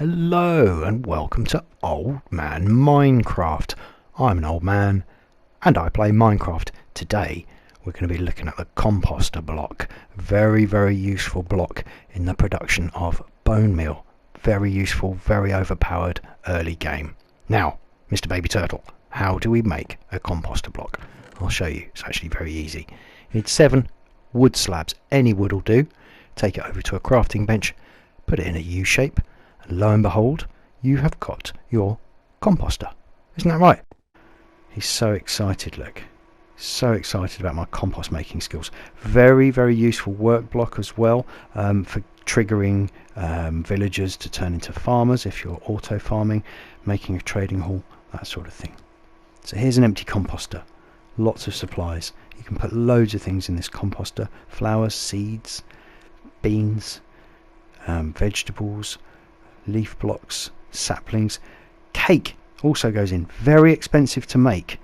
Hello and welcome to Old Man Minecraft. I'm an old man and I play Minecraft. Today we're going to be looking at the Composter block. Very useful block in the production of bone meal. Very useful, very overpowered early game. Now, Mr. Baby Turtle, how do we make a Composter block? I'll show you. It's actually very easy. You need 7 wood slabs. Any wood will do. Take it over to a crafting bench, put it in a U shape, and lo and behold, you have got your composter. Isn't that right? He's so excited, look. So excited about my compost making skills. Very useful work block as well, for triggering villagers to turn into farmers if you're auto farming, making a trading hall, that sort of thing. So here's an empty composter. Lots of supplies. You can put loads of things in this composter. Flowers, seeds, beans, vegetables, leaf blocks, saplings. Cake also goes in. Very expensive to make.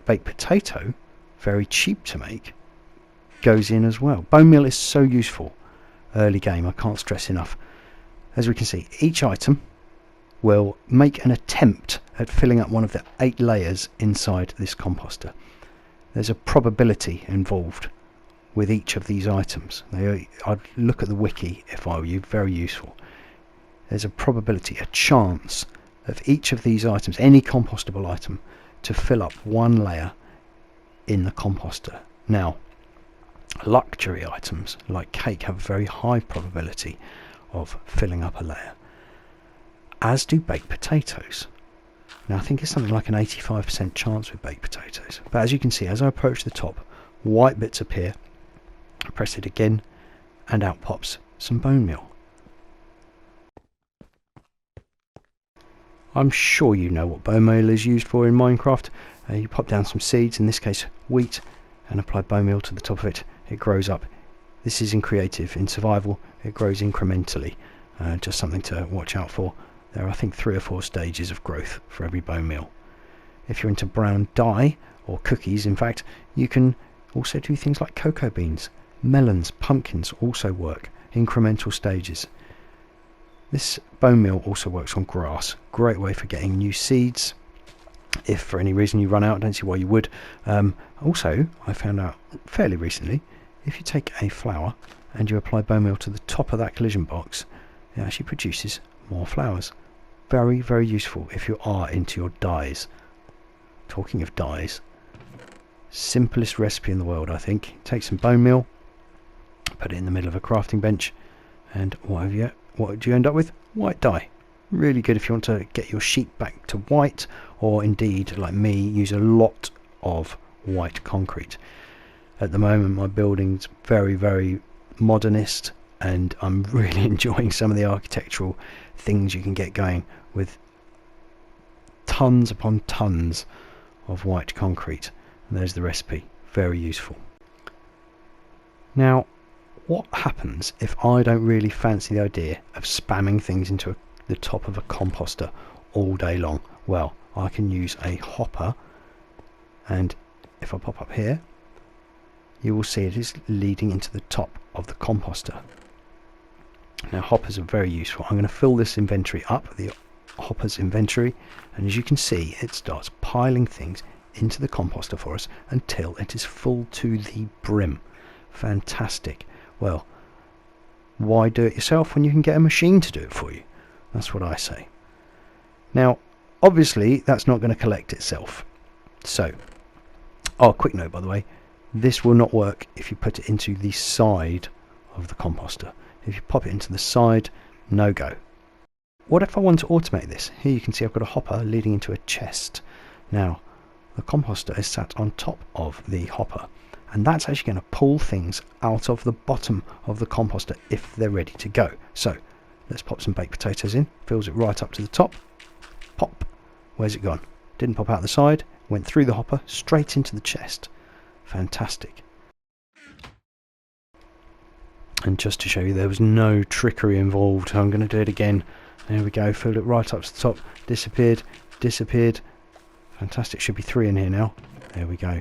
Baked potato, very cheap to make, goes in as well. Bone meal is so useful early game, I can't stress enough. As we can see, each item will make an attempt at filling up one of the 8 layers inside this composter. There's a probability involved with each of these items. I'd look at the wiki if I were you. Very useful. There's a probability, a chance of each of these items, any compostable item, to fill up one layer in the composter. Now, luxury items like cake have a very high probability of filling up a layer, as do baked potatoes. Now I think it's something like an 85% chance with baked potatoes, but as you can see, as I approach the top, white bits appear. I press it again and out pops some bone meal. I'm sure you know what bone meal is used for in Minecraft. You pop down some seeds, in this case wheat, and apply bone meal to the top of it. It grows up. This is in creative. In survival it grows incrementally. Just something to watch out for. There are I think 3 or 4 stages of growth for every bone meal. If you're into brown dye, or cookies in fact, you can also do things like cocoa beans. Melons, pumpkins also work. Incremental stages. This bone meal also works on grass. Great way for getting new seeds. If for any reason you run out, I don't see why you would. Also, I found out fairly recently, if you take a flower and you apply bone meal to the top of that collision box, it actually produces more flowers. Very useful if you are into your dyes. Talking of dyes, simplest recipe in the world, I think. Take some bone meal, put it in the middle of a crafting bench, and what do you end up with? White dye. Really good if you want to get your sheep back to white, or indeed, like me, use a lot of white concrete. At the moment my building's very modernist, and I'm really enjoying some of the architectural things you can get going with tons upon tons of white concrete. And there's the recipe. Very useful. Now, what happens if I don't really fancy the idea of spamming things into the top of a composter all day long? Well, I can use a hopper, and if I pop up here, you will see it is leading into the top of the composter. Now, hoppers are very useful. I'm going to fill this inventory up, the hopper's inventory, and as you can see, it starts piling things into the composter for us until it is full to the brim. Fantastic. Well, why do it yourself when you can get a machine to do it for you? That's what I say. Now, obviously, that's not going to collect itself. So, quick note by the way, this will not work if you put it into the side of the composter. If you pop it into the side, no go. What if I want to automate this? Here you can see I've got a hopper leading into a chest. Now, the composter is sat on top of the hopper, and that's actually going to pull things out of the bottom of the composter if they're ready to go. So let's pop some baked potatoes in. Fills it right up to the top. Pop. Where's it gone? Didn't pop out the side. Went through the hopper straight into the chest. Fantastic. And just to show you there was no trickery involved, I'm going to do it again. There we go. Filled it right up to the top. Disappeared. Fantastic. Should be 3 in here now. There we go.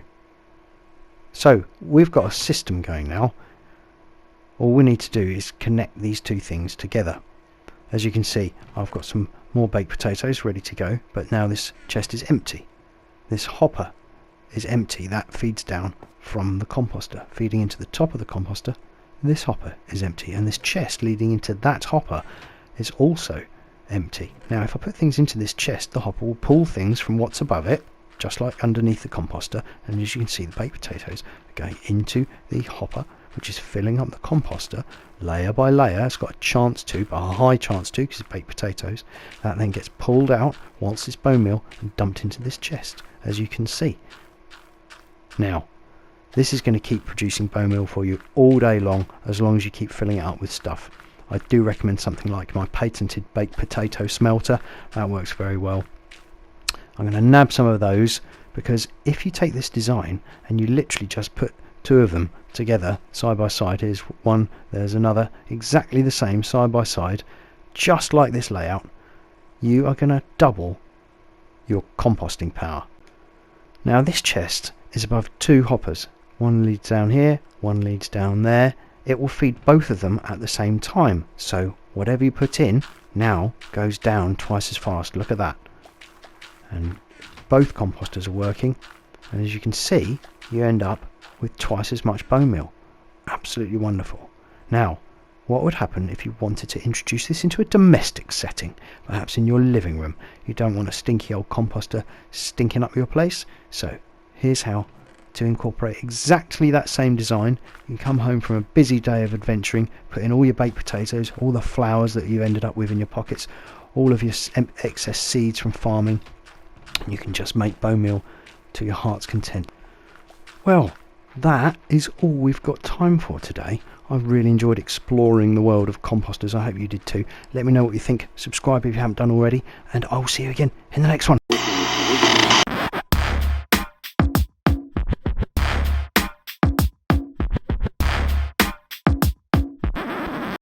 So we've got a system going now. All we need to do is connect these 2 things together. as you can see, I've got some more baked potatoes ready to go, but now this chest is empty. This hopper is empty. That feeds down from the composter, feeding into the top of the composter. This hopper is empty, and this chest leading into that hopper is also empty. Now if I put things into this chest, the hopper will pull things from what's above it, just like underneath the composter, and as you can see, the baked potatoes are going into the hopper, which is filling up the composter layer by layer. It's got a chance to, but a high chance to, because it's baked potatoes. That then gets pulled out once it's bone meal and dumped into this chest, as you can see. Now this is going to keep producing bone meal for you all day long, as long as you keep filling it up with stuff. I do recommend something like my patented baked potato smelter. That works very well. I'm going to nab some of those, because if you take this design and you literally just put two of them together side by side, here's one, there's another, exactly the same side by side, just like this layout, you are going to double your composting power. Now this chest is above two hoppers. One leads down here, one leads down there. It will feed both of them at the same time, so whatever you put in now goes down twice as fast. Look at that. And both composters are working, and as you can see, you end up with twice as much bone meal. Absolutely wonderful. Now what would happen if you wanted to introduce this into a domestic setting, perhaps in your living room? You don't want a stinky old composter stinking up your place, so here's how to incorporate exactly that same design. You come home from a busy day of adventuring, put in all your baked potatoes, all the flowers that you ended up with in your pockets, all of your excess seeds from farming, and you can just make bone meal to your heart's content. Well, that is all we've got time for today. I've really enjoyed exploring the world of composters. I hope you did too. Let me know what you think. Subscribe if you haven't done already, and I'll see you again in the next one.